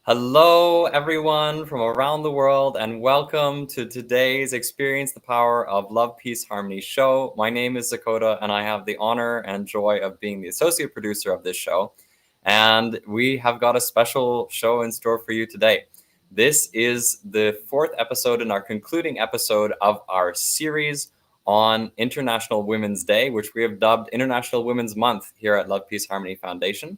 Hello, everyone from around the world, and welcome to today's Experience the Power of Love, Peace, Harmony show. My name is Dakota, and I have the honor and joy of being the associate producer of this show. And we have got a special show in store for you today. This is the fourth episode and our concluding episode of our series on International Women's Day, which we have dubbed International Women's Month here at Love, Peace, Harmony Foundation.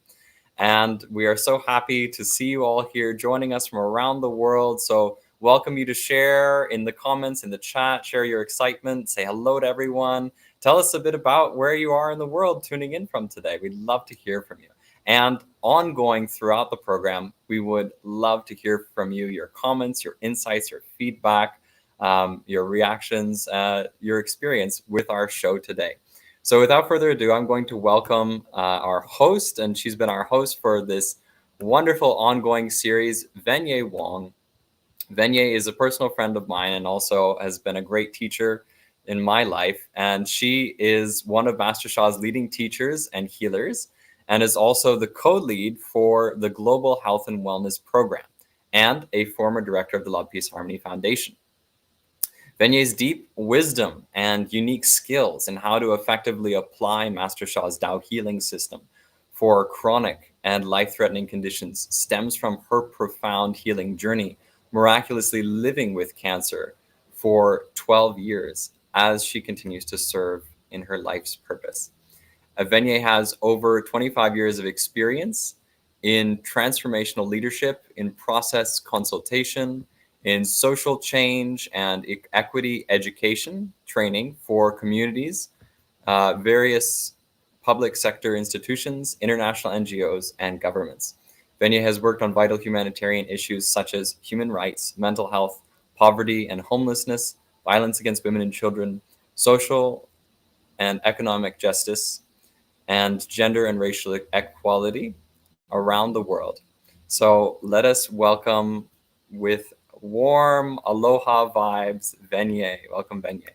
And we are so happy to see you all here joining us from around the world. So welcome you to share in the comments, in the chat, share your excitement, say hello to everyone. Tell us a bit about where you are in the world tuning in from today. We'd love to hear from you. And ongoing throughout the program, we would love to hear from you, your comments, your insights, your feedback, your reactions, your experience with our show today. So without further ado, I'm going to welcome our host, and she's been our host for this wonderful ongoing series, Venier Wong. Venier is a personal friend of mine and also has been a great teacher in my life. And she is one of Master Sha's leading teachers and healers, and is also the co-lead for the Global Health and Wellness Program, and a former director of the Love, Peace, Harmony Foundation. Venier's deep wisdom and unique skills in how to effectively apply Master Sha's Tao healing system for chronic and life-threatening conditions stems from her profound healing journey, miraculously living with cancer for 12 years as she continues to serve in her life's purpose. Venier has over 25 years of experience in transformational leadership, in process consultation, in social change and equity education training for communities, various public sector institutions, international NGOs, and governments. Venier has worked on vital humanitarian issues such as human rights, mental health, poverty and homelessness, violence against women and children, social and economic justice, and gender and racial equality around the world. So let us welcome with warm aloha vibes, Venier. Welcome, Venier.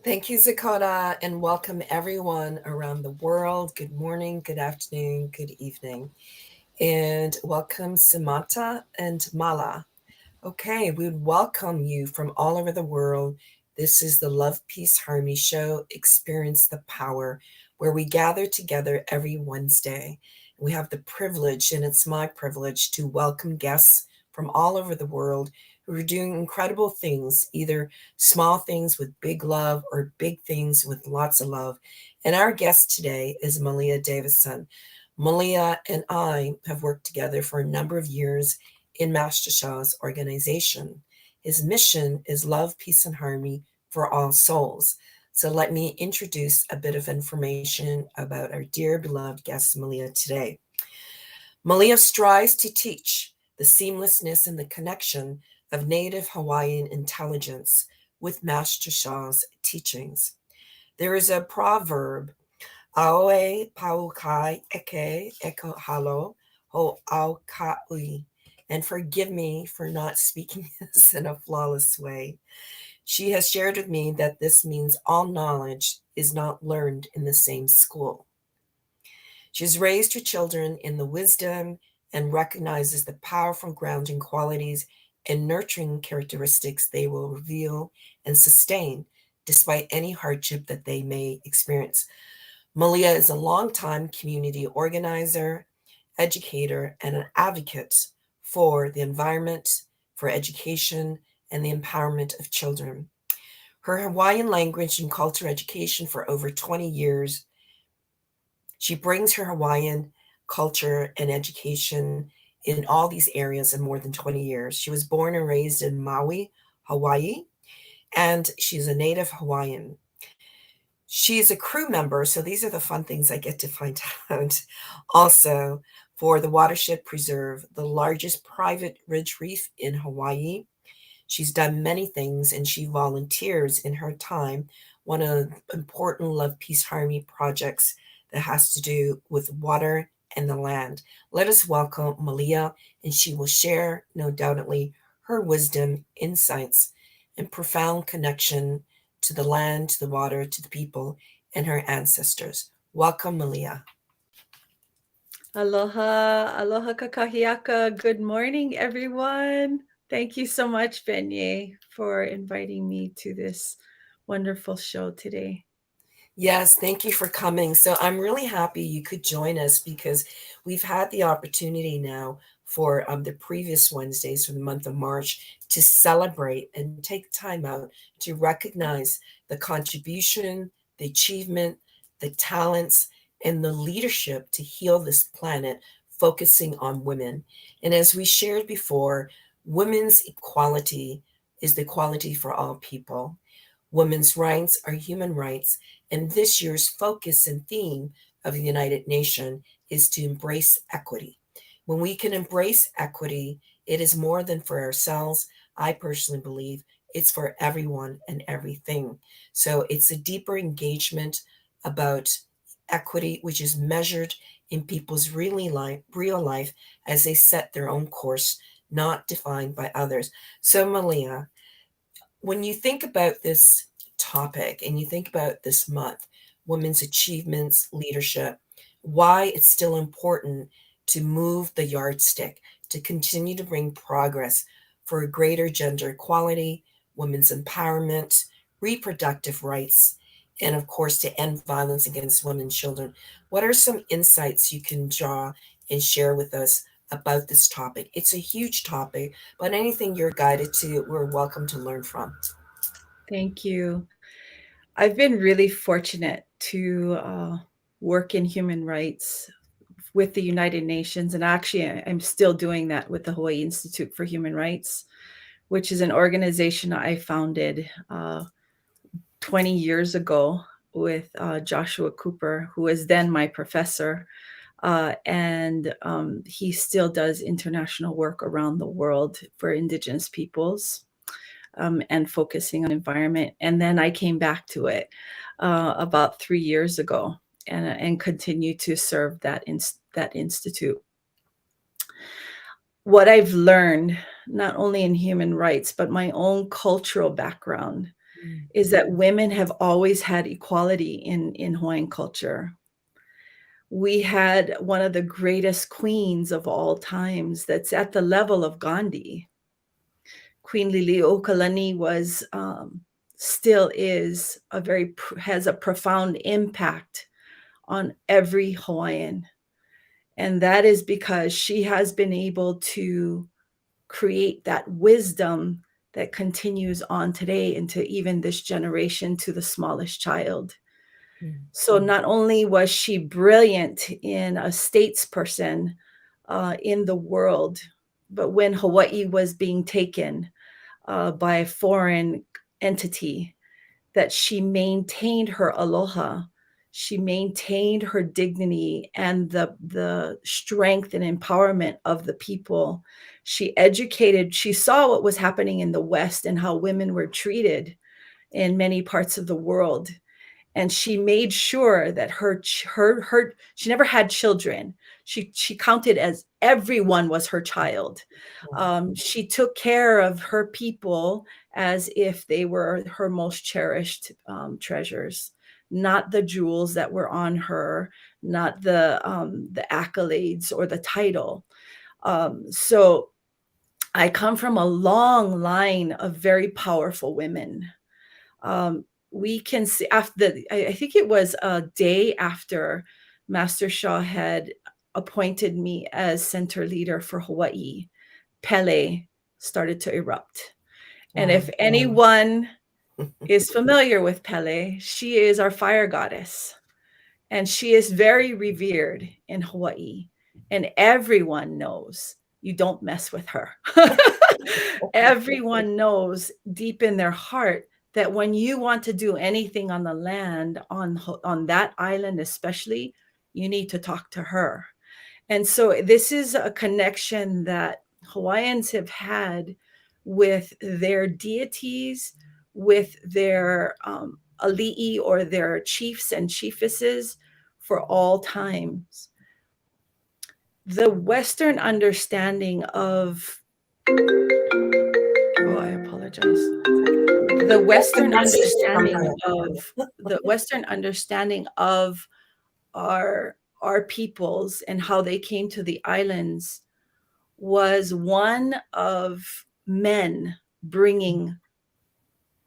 Thank you, Zakota, and welcome everyone around the world. Good morning, good afternoon, good evening, and welcome Samantha and Mala. Okay, we would welcome you from all over the world. This is the Love, Peace, Harmony show, Experience the Power, where we gather together every Wednesday. We have the privilege, and it's my privilege, to welcome guests from all over the world who are doing incredible things, either small things with big love or big things with lots of love. And our guest today is Malia Davidson. Malia and I have worked together for a number of years in Master Sha's organization. His mission is love, peace, and harmony for all souls. So let me introduce a bit of information about our dear beloved guest, Malia, today. Malia strives to teach the seamlessness and the connection of Native Hawaiian intelligence with Master Sha's teachings. There is a proverb, Aoe paukai eke eko halo ho au kaui. And forgive me for not speaking this in a flawless way. She has shared with me that this means all knowledge is not learned in the same school. She has raised her children in the wisdom and recognizes the powerful grounding qualities and nurturing characteristics they will reveal and sustain despite any hardship that they may experience. Malia is a longtime community organizer, educator, and an advocate for the environment, for education, and the empowerment of children. Her Hawaiian language and culture education for over 20 years. She brings her Hawaiian culture and education in all these areas in more than 20 years. She was born and raised in Maui, Hawaii, and she's a native Hawaiian. She's a crew member, so these are the fun things I get to find out. Also, for the Watershed Preserve, the largest private ridge reef in Hawaii. She's done many things, and she volunteers in her time one of the important Love, Peace, Harmony projects that has to do with water and the land. Let us welcome Malia, and she will share, no doubtedly, her wisdom, insights, and profound connection to the land, to the water, to the people, and her ancestors. Welcome, Malia. Aloha, aloha kakahiaka. Good morning, everyone. Thank you so much, Venier, for inviting me to this wonderful show today. Yes, thank you for coming. So I'm really happy you could join us because we've had the opportunity now for the previous Wednesdays for the month of March to celebrate and take time out to recognize the contribution, the achievement, the talents, and the leadership to heal this planet, focusing on women. And as we shared before, women's equality is the equality for all people. Women's rights are human rights, and this year's focus and theme of the United Nations is to embrace equity. When we can embrace equity, it is more than for ourselves. I personally believe it's for everyone and everything. So it's a deeper engagement about equity, which is measured in people's real life as they set their own course, not defined by others. So, Malia, when you think about this topic and you think about this month, women's achievements, leadership, why it's still important to move the yardstick, to continue to bring progress for greater gender equality, women's empowerment, reproductive rights, and of course, to end violence against women and children. What are some insights you can draw and share with us about this topic? It's a huge topic, but anything you're guided to, we're welcome to learn from. Thank you. I've been really fortunate to work in human rights with the United Nations, and actually, I'm still doing that with the Hawaiʻi Institute for Human Rights, which is an organization I founded 20 years ago with Joshua Cooper, who was then my professor. And he still does international work around the world for Indigenous peoples and focusing on environment. And then I came back to it about 3 years ago and continue to serve that institute. What I've learned, not only in human rights, but my own cultural background, is that women have always had equality in Hawaiian culture. We had one of the greatest queens of all times that's at the level of Gandhi. Queen Liliuokalani was still is has a profound impact on every Hawaiian. And that is because she has been able to create that wisdom that continues on today into even this generation to the smallest child. So not only was she brilliant in a statesperson in the world, but when Hawaii was being taken by a foreign entity, that she maintained her aloha, she maintained her dignity and the strength and empowerment of the people. She educated, she saw what was happening in the West and how women were treated in many parts of the world. And she made sure that she never had children. She counted as everyone was her child. She took care of her people as if they were her most cherished treasures, not the jewels that were on her, not the accolades or the title. So I come from a long line of very powerful women. We can see after I think it was a day after Master Shah had appointed me as center leader for Hawaii, Pele started to erupt. And if anyone is familiar with Pele, she is our fire goddess. And she is very revered in Hawaii. And everyone knows you don't mess with her. Everyone knows deep in their heart that when you want to do anything on the land, on that island especially, you need to talk to her. And so this is a connection that Hawaiians have had with their deities, with their ali'i or their chiefs and chiefesses for all times. The Western understanding of, oh, I apologize. The Western understanding of our our peoples and how they came to the islands was one of men bringing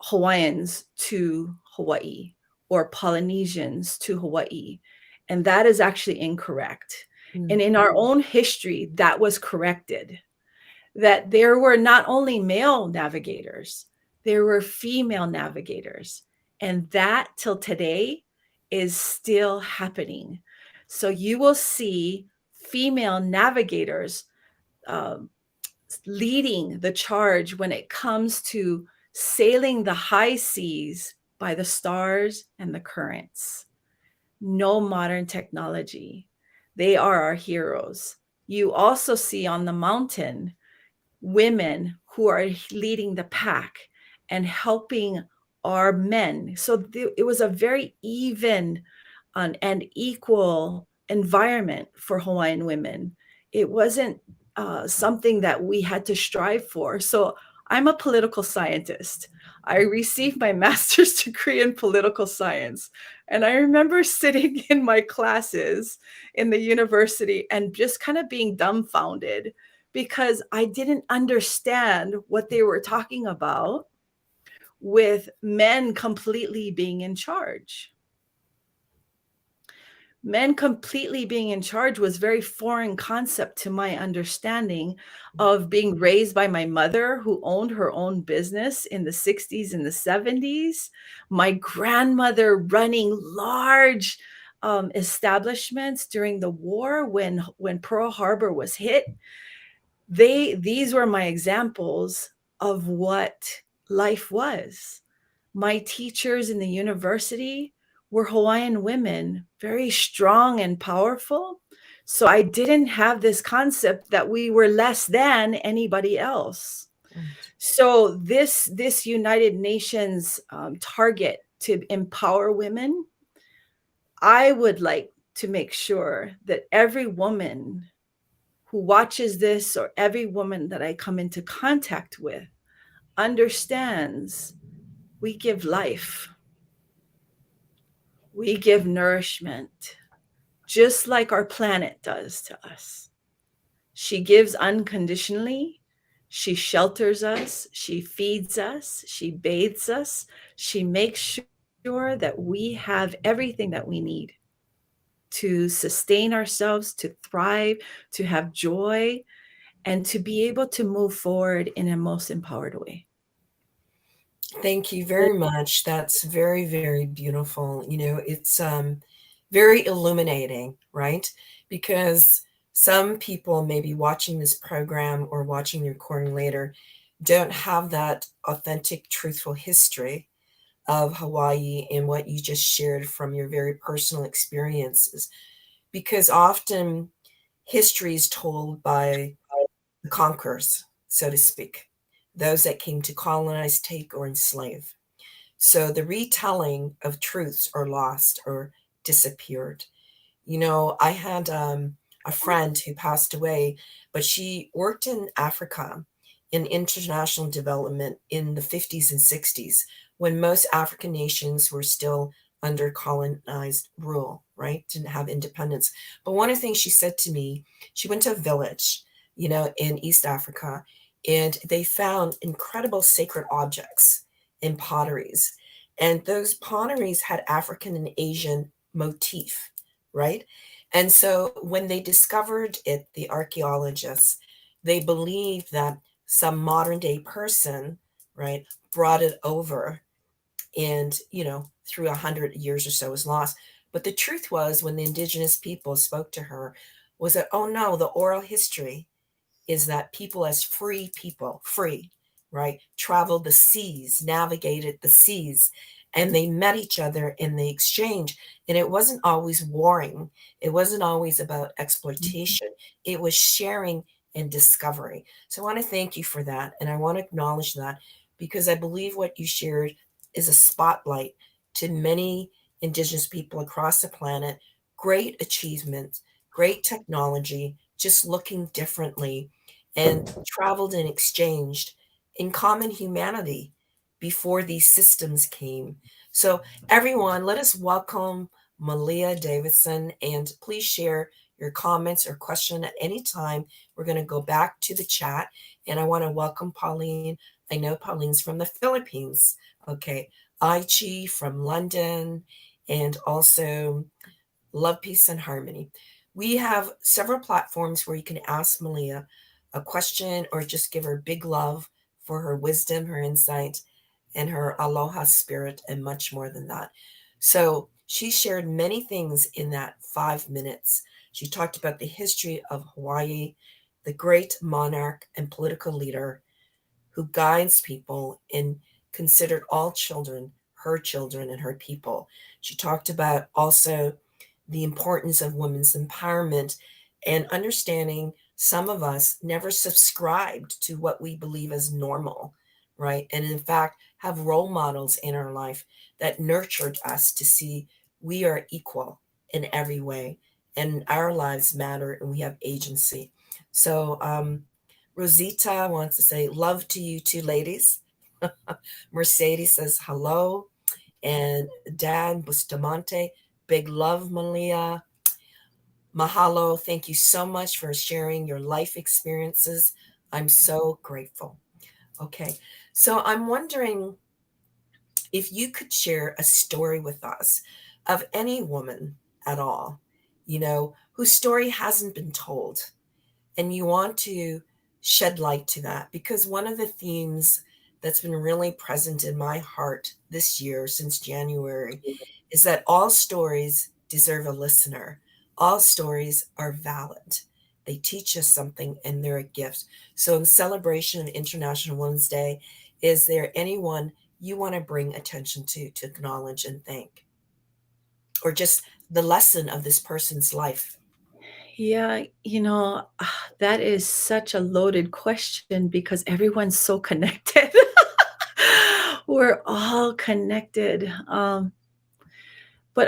Hawaiians to Hawaii or Polynesians to Hawaii. And that is actually incorrect. And in our own history, that was corrected, that there were not only male navigators, there were female navigators. And that till today is still happening. So you will see female navigators leading the charge when it comes to sailing the high seas by the stars and the currents. No modern technology. They are our heroes. You also see on the mountain women who are leading the pack and helping our men. So it was a very even and equal environment for Hawaiian women. It wasn't something that we had to strive for. So I'm a political scientist. I received my master's degree in political science. And I remember sitting in my classes in the university and just kind of being dumbfounded because I didn't understand what they were talking about with men completely being in charge. Men completely being in charge was very foreign concept to my understanding of being raised by my mother, who owned her own business in the 60s and the 70s. My grandmother running large establishments during the war when Pearl Harbor was hit. These were my examples of what life was. My teachers in the university were Hawaiian women, very strong and powerful. So I didn't have this concept that we were less than anybody else. Right. So this United Nations target to empower women, I would like to make sure that every woman who watches this or every woman that I come into contact with understands we give life. We give nourishment, just like our planet does to us. She gives unconditionally. She shelters us. She feeds us. She bathes us. She makes sure that we have everything that we need to sustain ourselves, to thrive, to have joy, and to be able to move forward in a most empowered way. Thank you very much. That's very, very beautiful. You know, it's very illuminating, right? Because some people may be watching this program or watching the recording later don't have that authentic, truthful history of Hawaii and what you just shared from your very personal experiences. Because often history is told by the conquerors, so to speak, those that came to colonize, take, or enslave. So the retelling of truths are lost or disappeared. You know, I had a friend who passed away, but she worked in Africa in international development in the 50s and 60s when most African nations were still under colonized rule, right? Didn't have independence. But one of the things she said to me, she went to a village, you know, in East Africa, and they found incredible sacred objects in potteries. And those potteries had African and Asian motif, right? And so when they discovered it, the archaeologists, they believed that some modern day person, right, brought it over and, you know, through 100 years or so was lost. But the truth was, when the indigenous people spoke to her, was that, oh no, the oral history is that people as free people, free, right, traveled the seas, navigated the seas, and they met each other and they exchanged. And it wasn't always warring. It wasn't always about exploitation. It was sharing and discovery. So I want to thank you for that. And I want to acknowledge that because I believe what you shared is a spotlight to many indigenous people across the planet. Great achievement, great technology, just looking differently, and traveled and exchanged in common humanity before these systems came. So everyone, let us welcome Malia Davidson. And please share your comments or question at any time. We're going to go back to the chat. And I want to welcome Pauline. I know Pauline's from the Philippines. Okay. Aichi from London. And also Love, Peace, and Harmony. We have several platforms where you can ask Malia a question or just give her big love for her wisdom, her insight, and her aloha spirit, and much more than that. So she shared many things in that 5 minutes. She talked about the history of Hawaii, the great monarch and political leader who guides people and considered all children her children and her people. She talked about also the importance of women's empowerment and understanding some of us never subscribed to what we believe as normal, right? And in fact, have role models in our life that nurtured us to see we are equal in every way and our lives matter and we have agency. So, Rosita wants to say, love to you two ladies. Mercedes says, hello. And Dan Bustamante, big love, Malia. Mahalo. Thank you so much for sharing your life experiences. I'm so grateful. Okay. So I'm wondering if you could share a story with us of any woman at all, whose story hasn't been told, and you want to shed light to that, because one of the themes that's been really present in my heart this year since January is that all stories deserve a listener. All stories are valid. They teach us something and they're a gift. So in celebration of International Women's Day, is there anyone you want to bring attention to acknowledge and thank? Or just the lesson of this person's life? Yeah, that is such a loaded question because everyone's so connected. We're all connected. But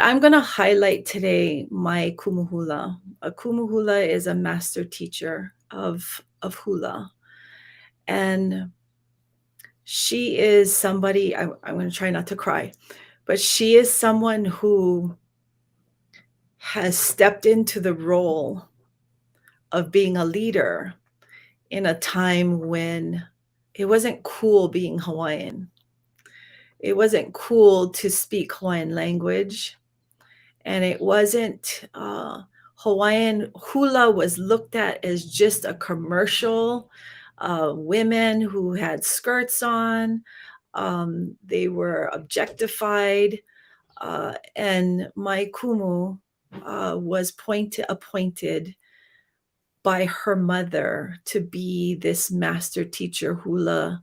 I'm going to highlight today my kumuhula. A kumuhula is a master teacher of hula. And she is somebody, I'm going to try not to cry, but she is someone who has stepped into the role of being a leader in a time when it wasn't cool being Hawaiian. It wasn't cool to speak Hawaiian language. And it wasn't, Hawaiian hula was looked at as just a commercial. Women who had skirts on, they were objectified. And my kumu was appointed by her mother to be this master teacher, hula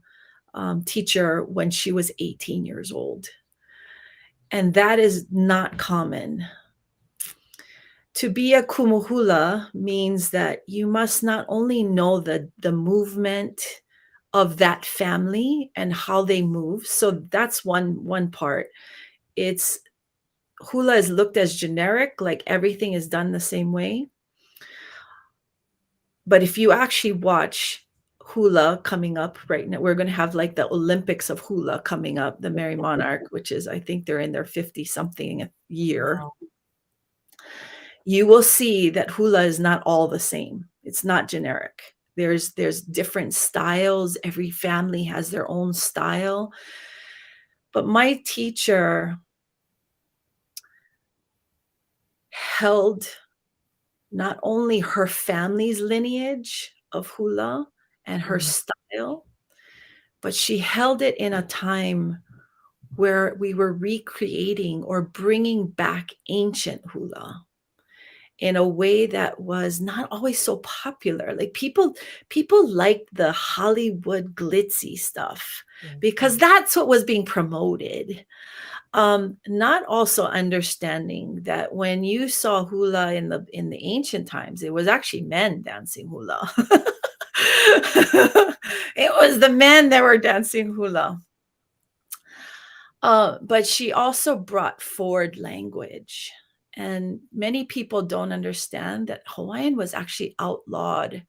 teacher, when she was 18 years old. And that is not common. To be a kumuhula means that you must not only know the movement of that family and how they move. So that's one part. It's hula is looked as generic, like everything is done the same way. But if you actually watch hula coming up right now, we're going to have like the Olympics of hula coming up, the Merry Monarch, which is, I think they're in their 50 something year. Wow. You will see that hula is not all the same. It's not generic. There's different styles. Every family has their own style. But my teacher held not only her family's lineage of hula and her style, but she held it in a time where we were recreating or bringing back ancient hula in a way that was not always so popular. Like people liked the Hollywood glitzy stuff because that's what was being promoted. Not also understanding that when you saw hula in the ancient times, it was actually men dancing hula. It was the men that were dancing hula. But she also brought forward language. And many people don't understand that Hawaiian was actually outlawed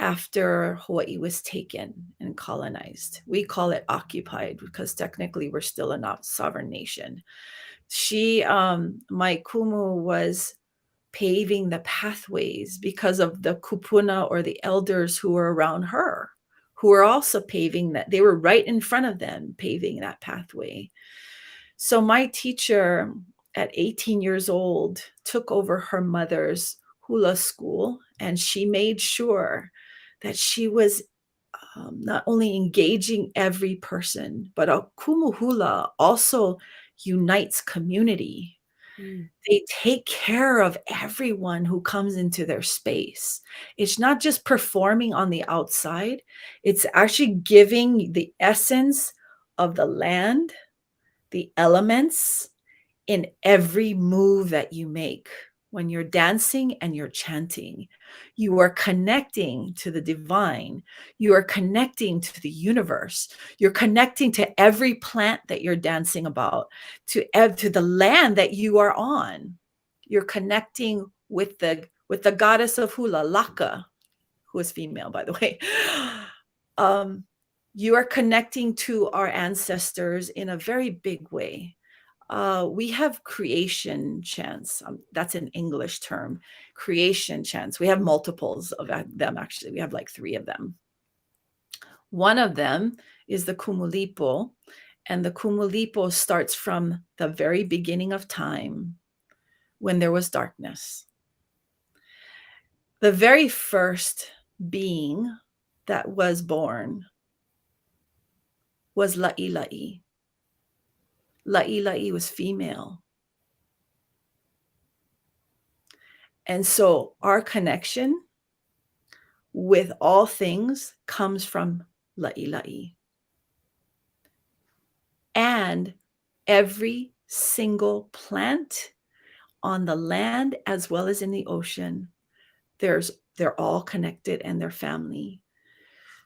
after Hawaii was taken and colonized. We call it occupied because technically we're still a not sovereign nation. My kumu was paving the pathways because of the kupuna, or the elders who were around her, who were also paving that. They were right in front of them, paving that pathway. So my teacher at 18 years old took over her mother's hula school, and she made sure that she was not only engaging every person, but a kumu hula also unites community. They take care of everyone who comes into their space. It's not just performing on the outside, it's actually giving the essence of the land, the elements, in every move that you make. When you're dancing and you're chanting, you are connecting to the divine. You are connecting to the universe. You're connecting to every plant that you're dancing about, to the land that you are on. You're connecting with the goddess of hula, Laka, who is female, by the way. You are connecting to our ancestors in a very big way. We have creation chants. That's an English term, creation chants. We have multiples of them, actually. We have like 3 of them. One of them is the Kumulipo, and the Kumulipo starts from the very beginning of time when there was darkness. The very first being that was born was Laʻilaʻi. Laʻilaʻi was female. And so our connection with all things comes from Laʻilaʻi. And every single plant on the land as well as in the ocean, they're all connected and they're family.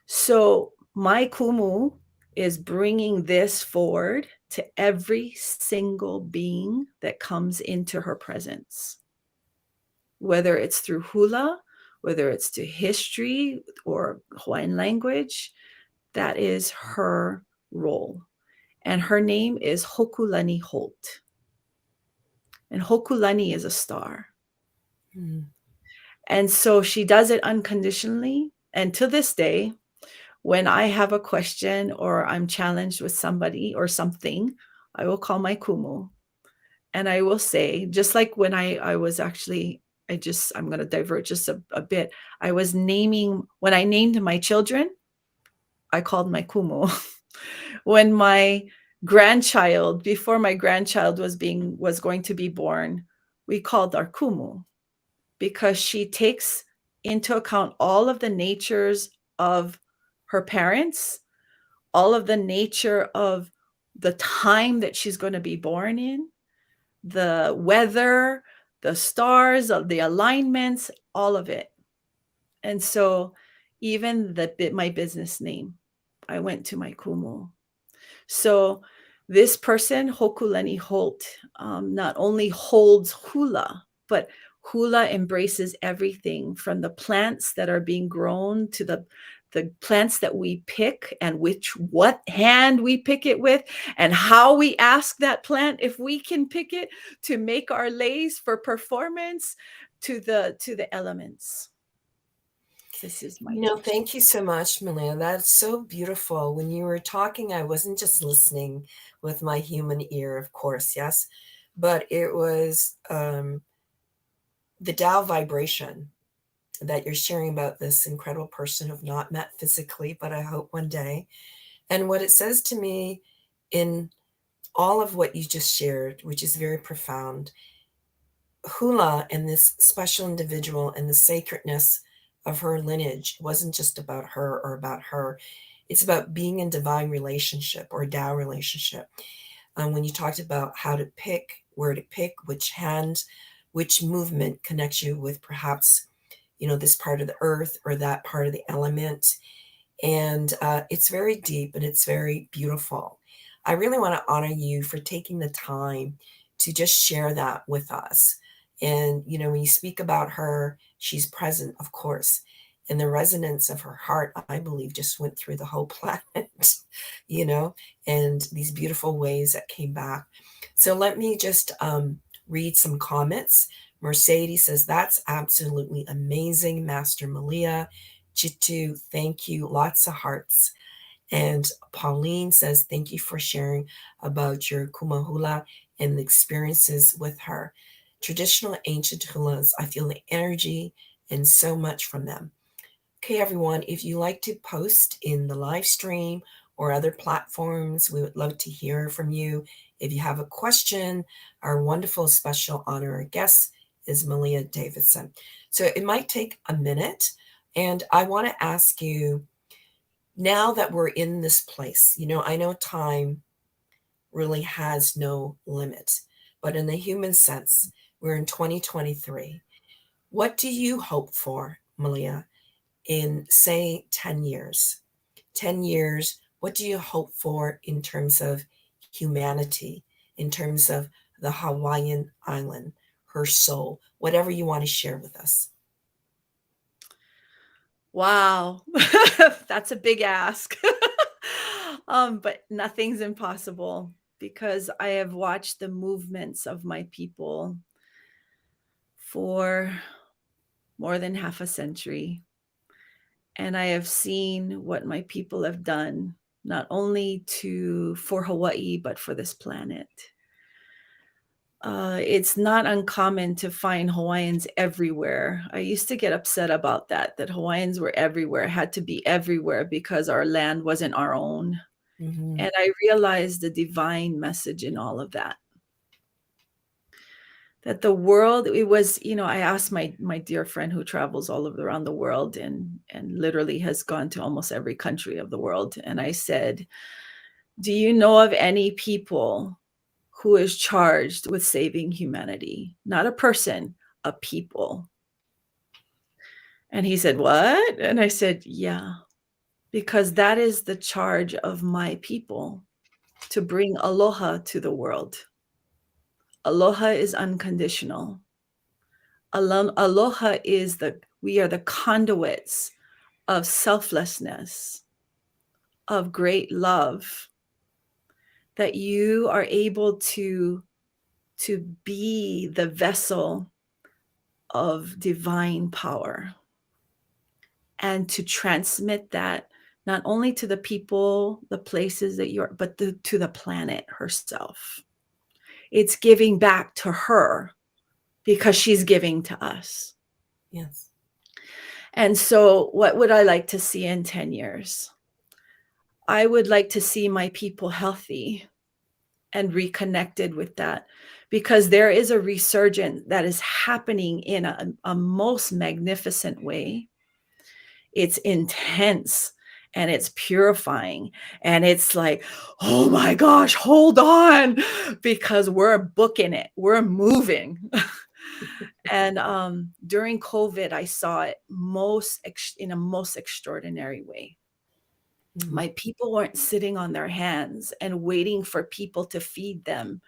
So my kumu is bringing this forward to every single being that comes into her presence, whether it's through hula, whether it's to history or Hawaiian language. That is her role. And her name is Hokulani Holt. And Hokulani is a star. And so she does it unconditionally. And to this day, when I have a question or I'm challenged with somebody or something, I will call my kumu. And I will say, just like when I was actually, I'm going to divert just a bit. When I named my children, I called my kumu. When my grandchild, before my grandchild was going to be born, we called our kumu, because she takes into account all of the natures of her parents, all of the nature of the time that she's going to be born in, the weather, the stars, the alignments, all of it. And so even my business name, I went to my kumu. So this person, Hokulani Holt, not only holds hula, but hula embraces everything from the plants that are being grown to the plants that we pick, and what hand we pick it with, and how we ask that plant if we can pick it to make our leis for performance, to the elements. This is my teaching. Thank you so much, Malia. That's so beautiful. When you were talking, I wasn't just listening with my human ear, of course, yes, but it was the Tao vibration that you're sharing about this incredible person who I've not met physically, but I hope one day. And what it says to me in all of what you just shared, which is very profound, hula and this special individual and the sacredness of her lineage wasn't just about her or about her. It's about being in divine relationship or Tao relationship. When you talked about how to pick, where to pick, which hand, which movement connects you with perhaps, this part of the earth or that part of the element. And it's very deep and it's very beautiful. I really want to honor you for taking the time to just share that with us. And, when you speak about her, she's present, of course. And the resonance of her heart, I believe, just went through the whole planet, you know, and these beautiful waves that came back. So let me just read some comments. Mercedes says, that's absolutely amazing, Master Malia. Chitu, thank you. Lots of hearts. And Pauline says, thank you for sharing about your kumahula and the experiences with her. Traditional ancient hulas, I feel the energy and so much from them. Okay, everyone, if you like to post in the live stream or other platforms, we would love to hear from you. If you have a question, our wonderful special honor guest is Malia Davidson. So it might take a minute, and I want to ask you, now that we're in this place, you know, I know time really has no limit, but in the human sense, we're in 2023. What do you hope for, Malia, in say 10 years? 10 years, what do you hope for in terms of humanity, in terms of the Hawaiian island, her soul, whatever you want to share with us? Wow, that's a big ask. But nothing's impossible because I have watched the movements of my people for more than half a century. And I have seen what my people have done, not only for Hawaii, but for this planet. It's not uncommon to find Hawaiians everywhere. I used to get upset about that Hawaiians were everywhere, had to be everywhere because our land wasn't our own. Mm-hmm. And I realized the divine message in all of that. That the world, it was, you know, I asked my dear friend who travels all around the world and literally has gone to almost every country of the world. And I said, do you know of any people who is charged with saving humanity? Not a person, a people. And he said, what? And I said, yeah, because that is the charge of my people, to bring aloha to the world. Aloha is unconditional. Aloha is we are the conduits of selflessness, of great love, that you are able to be the vessel of divine power and to transmit that not only to the people, the places that you're, but to the planet herself. It's giving back to her because she's giving to us. Yes. And so what would I like to see in 10 years? I would like to see my people healthy and reconnected with that, because there is a resurgence that is happening in a most magnificent way. It's intense and it's purifying. And it's like, oh my gosh, hold on, because we're booking it. We're moving. And during COVID, I saw it in a most extraordinary way. Mm-hmm. My people weren't sitting on their hands and waiting for people to feed them.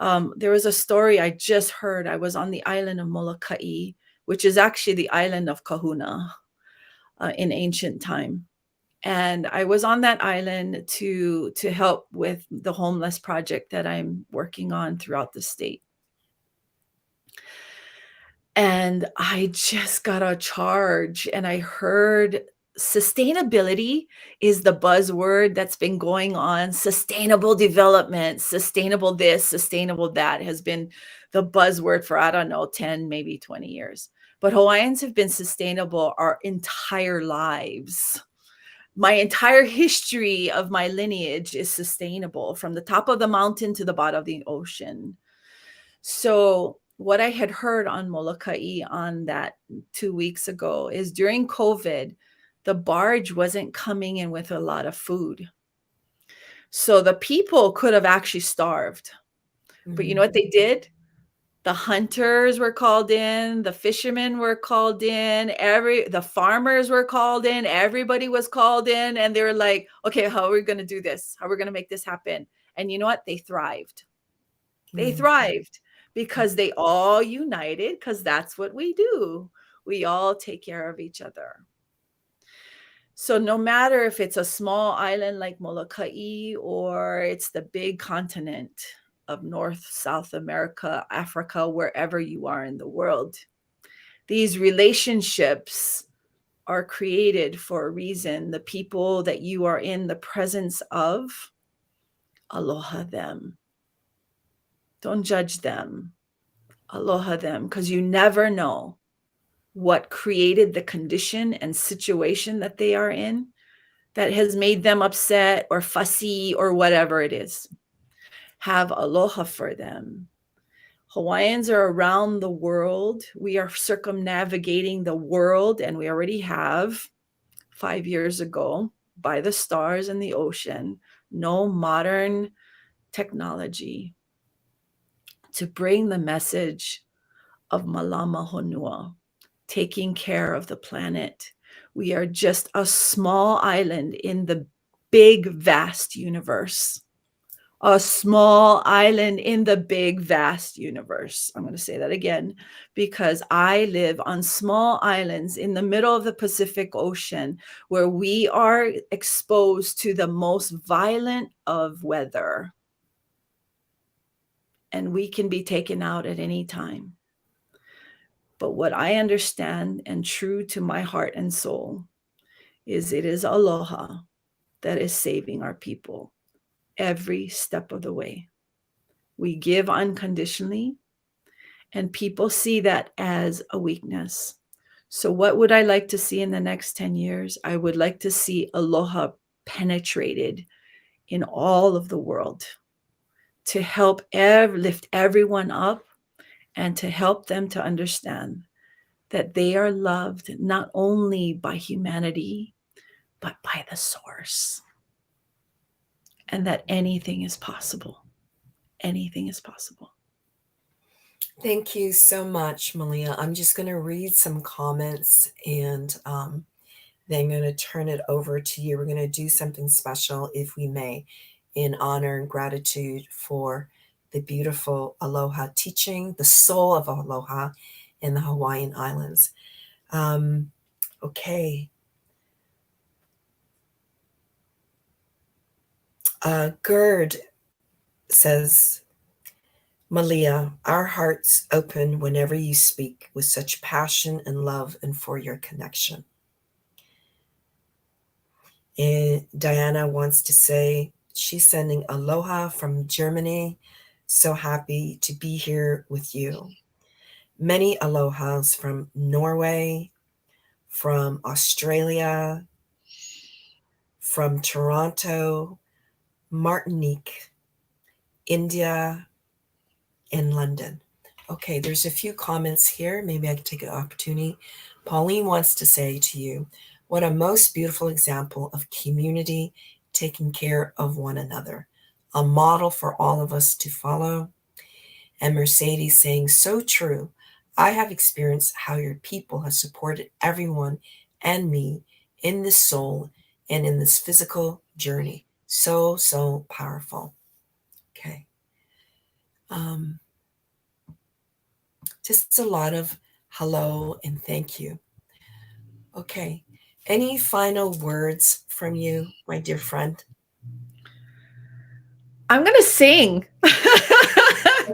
There was a story I just heard. I was on the island of Molokai, which is actually the island of Kahuna in ancient time. And I was on that island to help with the homeless project that I'm working on throughout the state. And I just got a charge and I heard sustainability is the buzzword that's been going on. Sustainable development, sustainable this, sustainable that has been the buzzword for, I don't know, 10, maybe 20 years. But Hawaiians have been sustainable our entire lives. My entire history of my lineage is sustainable, from the top of the mountain to the bottom of the ocean. So what I had heard on Molokai on that 2 weeks ago is during COVID, the barge wasn't coming in with a lot of food. So the people could have actually starved. Mm-hmm. But you know what they did? The hunters were called in, the fishermen were called in, the farmers were called in, everybody was called in, and they were like, okay, how are we going to do this? How are we going to make this happen? And you know what? They thrived. They thrived because they all united, because that's what we do. We all take care of each other. So no matter if it's a small island like Molokai or it's the big continent of North, South America, Africa, wherever you are in the world, these relationships are created for a reason. The people that you are in the presence of, aloha them. Don't judge them. Aloha them, because you never know what created the condition and situation that they are in that has made them upset or fussy or whatever it is. Have aloha for them. Hawaiians are around the world. We are circumnavigating the world, and we already have 5 years ago by the stars and the ocean. No modern technology to bring the message of Malama Honua, taking care of the planet. We are just a small island in the big, vast universe. A small island in the big, vast universe. I'm going to say that again, because I live on small islands in the middle of the Pacific Ocean, where we are exposed to the most violent of weather. And we can be taken out at any time. But what I understand, and true to my heart and soul, is it is aloha that is saving our people every step of the way. We give unconditionally, and people see that as a weakness. So what would I like to see in the next 10 years? I would like to see aloha penetrated in all of the world to help lift everyone up and to help them to understand that they are loved not only by humanity, but by the source. And that anything is possible. Anything is possible. Thank you so much, Malia. I'm just going to read some comments and then I'm going to turn it over to you. We're going to do something special, if we may, in honor and gratitude for the beautiful aloha teaching, the soul of aloha in the Hawaiian Islands. Okay. Gerd says, Malia, our hearts open whenever you speak with such passion and love and for your connection. And Diana wants to say she's sending aloha from Germany. So happy to be here with you. Many alohas from Norway, from Australia, from Toronto, Martinique, India, and London. Okay, there's a few comments here. Maybe I can take an opportunity. Pauline wants to say to you, what a most beautiful example of community taking care of one another. A model for all of us to follow. And Mercedes saying, so true. I have experienced how your people have supported everyone and me in this soul and in this physical journey. So, so powerful. Okay. Just a lot of hello and thank you. Okay. Any final words from you, my dear friend? I'm going to sing.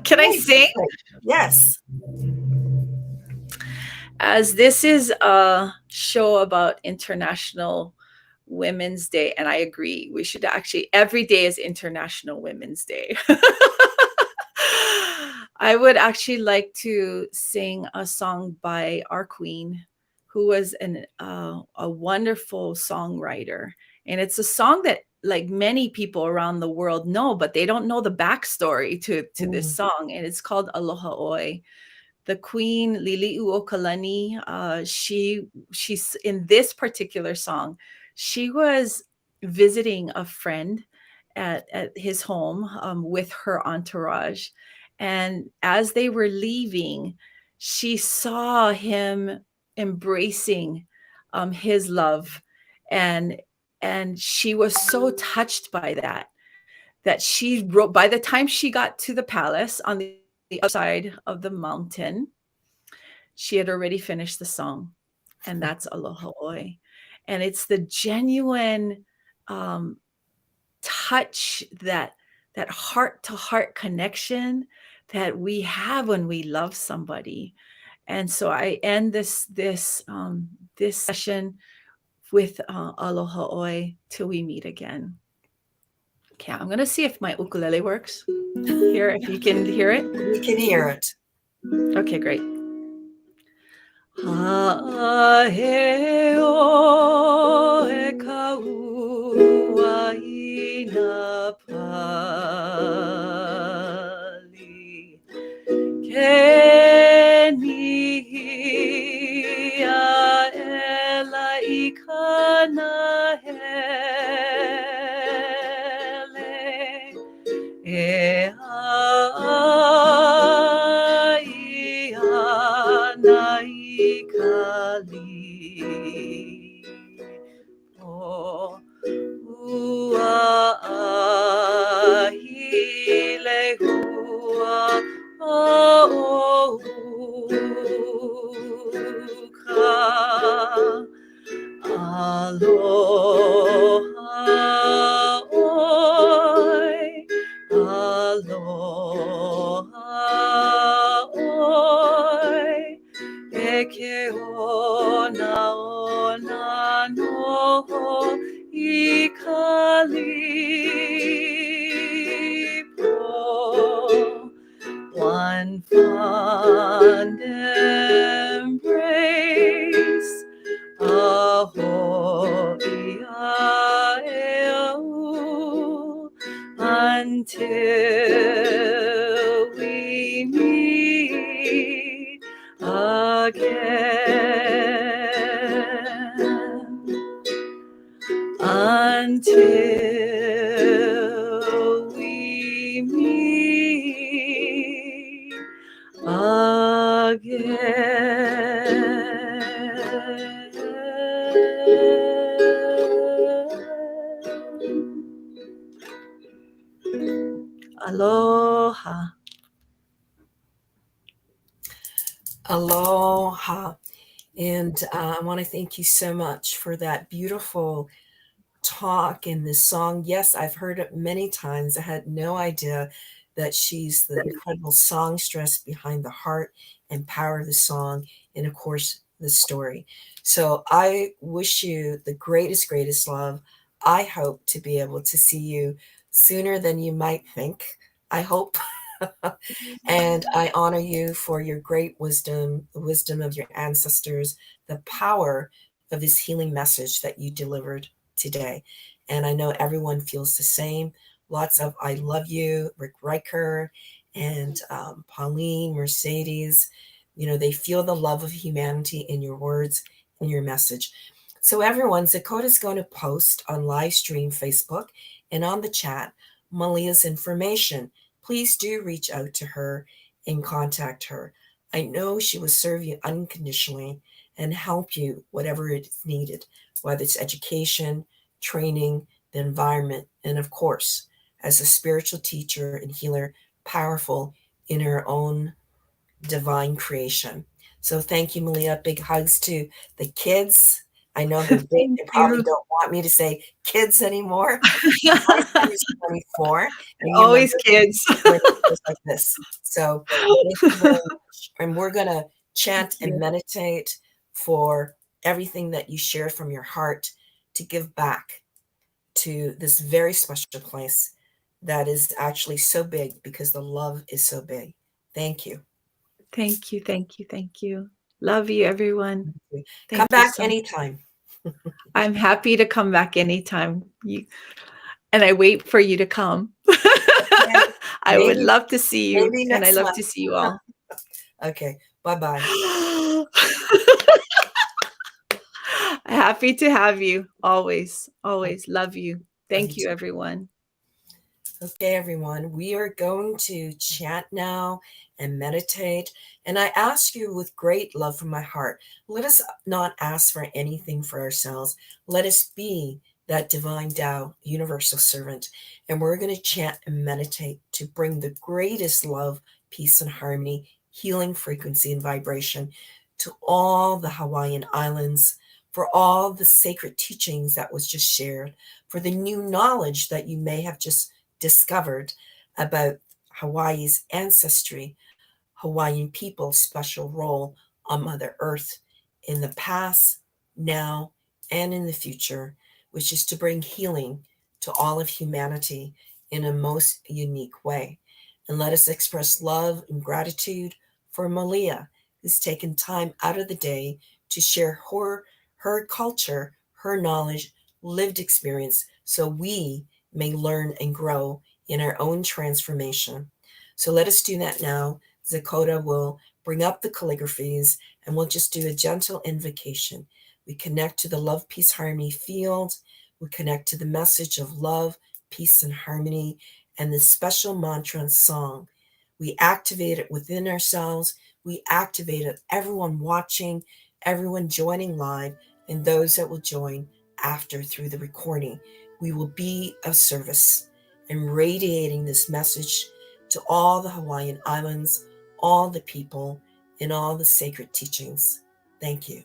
Can I sing? Yes. As this is a show about International Women's Day, and I agree, we should actually, every day is International Women's Day. I would actually like to sing a song by our queen, who was a wonderful songwriter. And it's a song that like many people around the world know, but they don't know the backstory to this song. And it's called Aloha Oi. The queen, Liliuokalani, she's in this particular song, she was visiting a friend at his home with her entourage. And as they were leaving, she saw him embracing his love. And she was so touched by that she wrote, by the time she got to the palace on the other side of the mountain, she had already finished the song. And that's Aloha Oi. And it's the genuine touch, that heart-to-heart connection that we have when we love somebody. And so I end this session with aloha oi till we meet again. Okay, I'm going to see if my ukulele works here, if you can hear it. We can hear it. Okay, great. Ha'eo e kauaina pali ke nihia ela I kana hele e ʻāina I kali o ua ahile hua o uka aloha oi, aloha oi, e ke ona ona noho I kalipo. One fond embrace, a hoʻia e au, until we meet again. Until we meet again. Aloha. Aloha. And I want to thank you so much for that beautiful talk in this song. Yes, I've heard it many times. I had no idea that she's the incredible songstress behind the heart and power of the song, and of course the story. So I wish you the greatest love. I hope to be able to see you sooner than you might think. I hope. And I honor you for your great wisdom, the wisdom of your ancestors, the power of this healing message that you delivered today. And I know everyone feels the same. Lots of I love you, Rick Riker and Pauline, Mercedes. You know, they feel the love of humanity in your words, in your message. So everyone, Zakota's going to post on live stream Facebook and on the chat Malia's information. Please do reach out to her and contact her. I know she will serve you unconditionally and help you whatever is needed, whether it's education, training, the environment, and of course, as a spiritual teacher and healer, powerful in her own divine creation. So thank you, Malia. Big hugs to the kids. I know they're big. They probably don't want me to say kids anymore. My son is 24. And always kids. Like this. So thank you very much. And we're going to chant and meditate for everything that you share from your heart to give back to this very special place that is actually so big because the love is so big. Thank you. Thank you. Thank you. Thank you. Love you, everyone. Come back anytime. I'm happy to come back anytime. And I wait for you to come. I would love to see you. And I love to see you all. Okay. Bye-bye. Happy to have you. Always, always love you. Thank you, everyone. Okay, everyone. We are going to chant now and meditate. And I ask you with great love from my heart, let us not ask for anything for ourselves. Let us be that divine Tao, universal servant. And we're going to chant and meditate to bring the greatest love, peace, and harmony, healing frequency and vibration to all the Hawaiian Islands, for all the sacred teachings that was just shared, for the new knowledge that you may have just discovered about Hawaii's ancestry, Hawaiian people's special role on Mother Earth in the past, now, and in the future, which is to bring healing to all of humanity in a most unique way. And let us express love and gratitude for Malia, who's taken time out of the day to share her culture, her knowledge, lived experience, so we may learn and grow in our own transformation. So let us do that now. Zakota will bring up the calligraphies and we'll just do a gentle invocation. We connect to the love, peace, harmony field. We connect to the message of love, peace, and harmony, and the special mantra and song. We activate it within ourselves. We activate it, everyone watching, everyone joining live, and those that will join after through the recording. We will be of service and radiating this message to all the Hawaiian Islands, all the people, and all the sacred teachings. Thank you.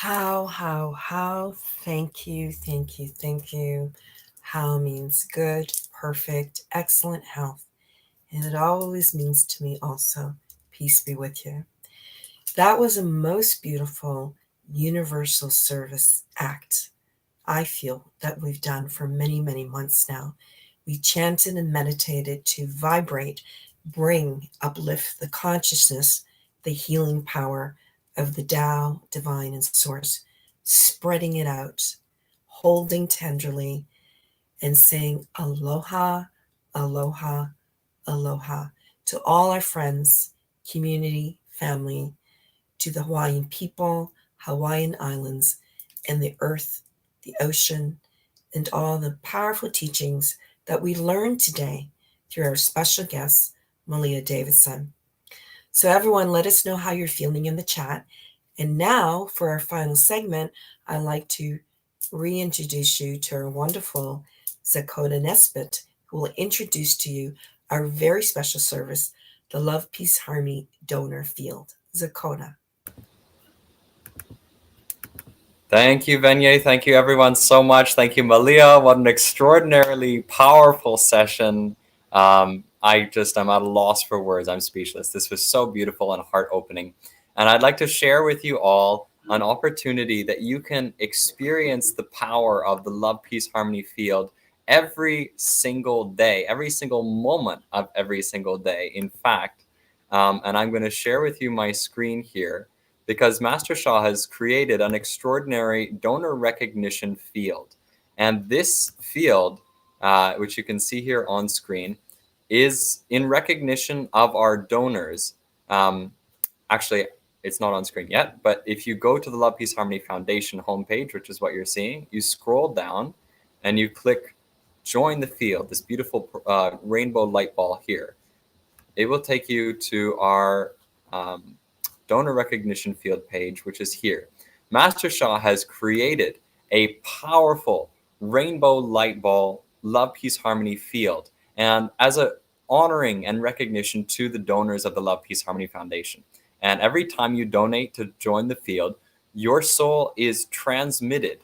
How. Thank you, thank you, thank you. How means good, perfect, excellent health. And it always means to me also, peace be with you. That was a most beautiful universal service act, I feel, that we've done for many, many months now. We chanted and meditated to vibrate, bring, uplift the consciousness, the healing power of the Tao, divine, and source, spreading it out, holding tenderly, and saying aloha, aloha, aloha to all our friends, community, family, to the Hawaiian people, Hawaiian Islands, and the earth, the ocean, and all the powerful teachings that we learned today through our special guest, Malia Davidson. So everyone, let us know how you're feeling in the chat. And now for our final segment, I'd like to reintroduce you to our wonderful Zakota Nesbitt, who will introduce to you our very special service, the Love, Peace, Harmony Donor Field. Zakota. Thank you, Venier. Thank you, everyone, so much. Thank you, Malia. What an extraordinarily powerful session. I'm at a loss for words. I'm speechless. This was so beautiful and heart-opening. And I'd like to share with you all an opportunity that you can experience the power of the Love, Peace, Harmony field every single day, every single moment of every single day, in fact. And I'm going to share with you my screen here, because Master Sha has created an extraordinary donor recognition field. And this field, which you can see here on screen, is in recognition of our donors. Actually, it's not on screen yet, but if you go to the Love, Peace, Harmony Foundation homepage, which is what you're seeing, you scroll down and you click Join the Field, this beautiful rainbow light ball here. It will take you to our donor recognition field page, which is here. Master Sha has created a powerful rainbow light ball Love, Peace, Harmony field, and as a honoring and recognition to the donors of the Love, Peace, Harmony Foundation. And every time you donate to join the field, your soul is transmitted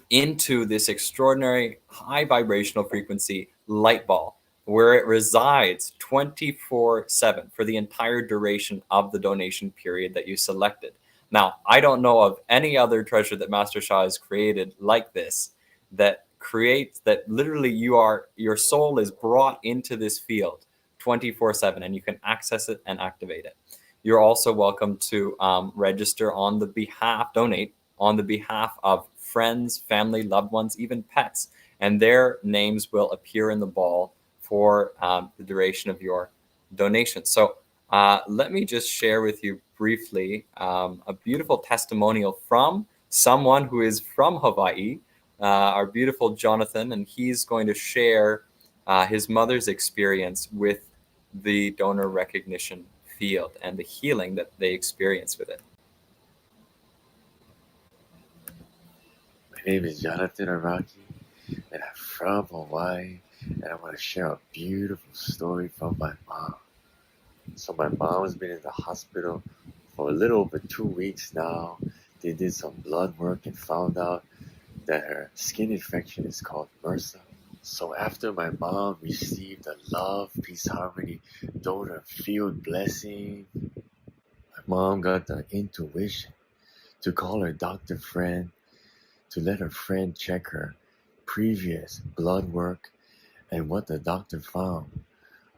into this extraordinary high vibrational frequency light ball, where it resides 24/7 for the entire duration of the donation period that you selected. Now, I don't know of any other treasure that Master Sha has created like this, that creates that literally your soul is brought into this field 24/7, and you can access it and activate it. You're also welcome to register on the behalf, donate on the behalf of friends, family, loved ones, even pets, and their names will appear in the ball for the duration of your donation. So let me just share with you briefly a beautiful testimonial from someone who is from Hawaii, our beautiful Jonathan, and he's going to share his mother's experience with the donor recognition field and the healing that they experience with it. My name is Jonathan Araki, and I'm from Hawaii, and I want to share a beautiful story from my mom. So my mom has been in the hospital for a little over 2 weeks now. They did some blood work and found out that her skin infection is called MRSA. So after my mom received the Love, Peace, Harmony donor field blessing, my mom got the intuition to call her doctor friend to let her friend check her previous blood work, and what the doctor found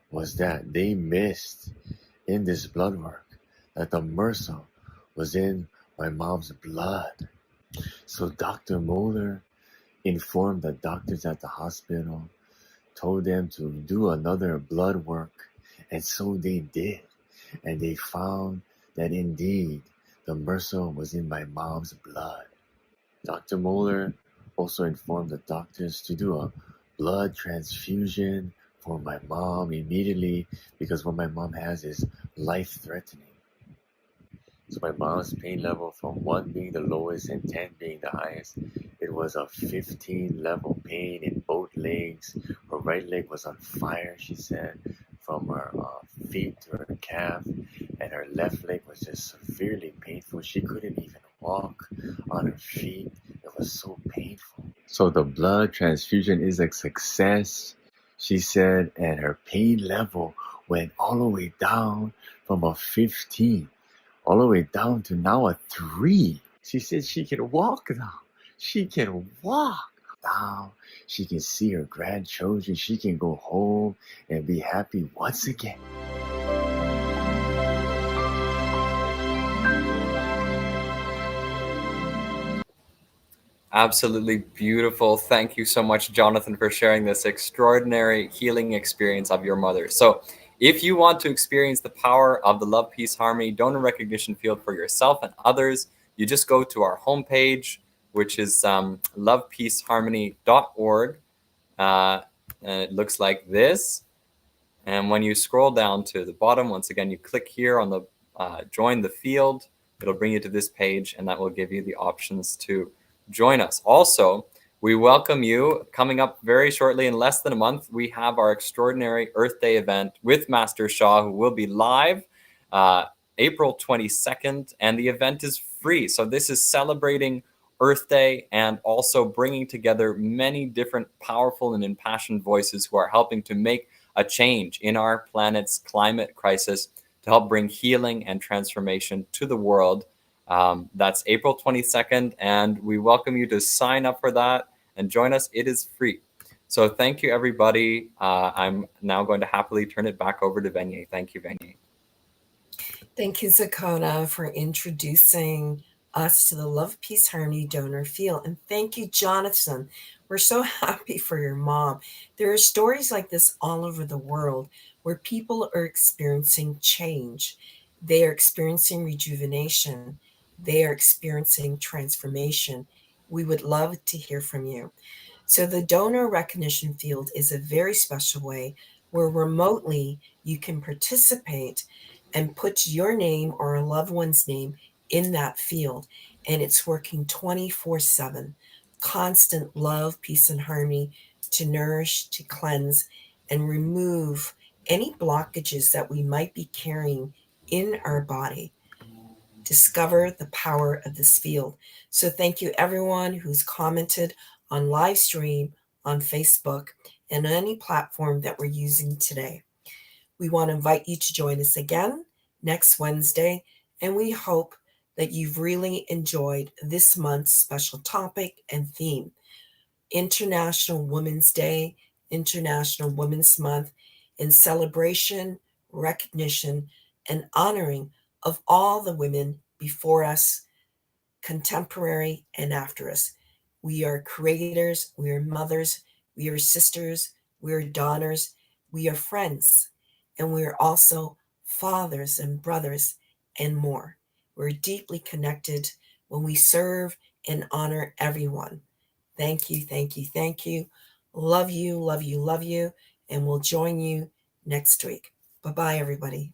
was that they missed in this blood work that the MRSA was in my mom's blood. So Dr. Moeller informed the doctors at the hospital, told them to do another blood work, and so they did. And they found that indeed the MRSA was in my mom's blood. Dr. Moeller also informed the doctors to do a blood transfusion for my mom immediately, because what my mom has is life-threatening. So my mom's pain level, from 1 being the lowest and 10 being the highest, it was a 15 level pain in both legs. Her right leg was on fire, she said, from her feet to her calf, and her left leg was just severely painful. She couldn't even walk on her feet. It was so painful. So the blood transfusion is a success, she said, and her pain level went all the way down from a 15, all the way down to now a 3. She said she can walk now. She can walk. Now she can see her grandchildren. She can go home and be happy once again. Absolutely beautiful. Thank you so much, Jonathan, for sharing this extraordinary healing experience of your mother. So if you want to experience the power of the Love, Peace, Harmony donor recognition field for yourself and others, you just go to our homepage, which is lovepeaceharmony.org. And it looks like this. And when you scroll down to the bottom, once again, you click here on the join the field. It'll bring you to this page, and that will give you the options to join us. Also, we welcome you. Coming up very shortly, in less than a month, we have our extraordinary Earth Day event with Master Shah, who will be live April 22nd, and the event is free. So this is celebrating Earth Day and also bringing together many different powerful and impassioned voices who are helping to make a change in our planet's climate crisis to help bring healing and transformation to the world. That's April 22nd, and we welcome you to sign up for that and join us. It is free. So thank you, everybody. I'm now going to happily turn it back over to Venier. Thank you, Venier. Thank you, Zakona, for introducing us to the Love, Peace, Harmony donor field. And thank you, Jonathan. We're so happy for your mom. There are stories like this all over the world where people are experiencing change. They are experiencing rejuvenation. They are experiencing transformation. We would love to hear from you. So the donor recognition field is a very special way where remotely you can participate and put your name or a loved one's name in that field. And it's working 24/7. Constant love, peace, and harmony to nourish, to cleanse, and remove any blockages that we might be carrying in our body. Discover the power of this field. So thank you everyone who's commented on live stream, on Facebook, and on any platform that we're using today. We want to invite you to join us again next Wednesday, and we hope that you've really enjoyed this month's special topic and theme, International Women's Day, International Women's Month, in celebration, recognition, and honoring of all the women before us, contemporary and after us. We are creators, we are mothers, we are sisters, we are daughters, we are friends, and we are also fathers and brothers and more. We're deeply connected when we serve and honor everyone. Thank you, thank you, thank you. Love you, love you, love you. And we'll join you next week. Bye-bye, everybody.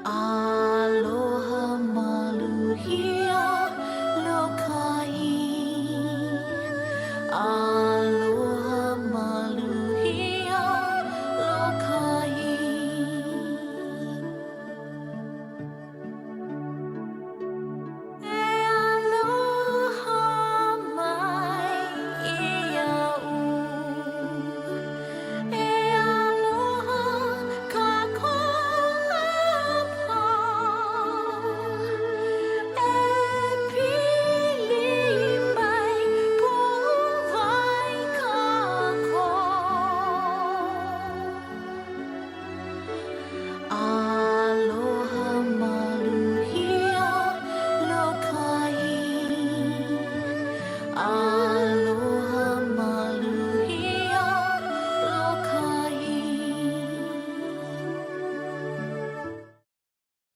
Ah.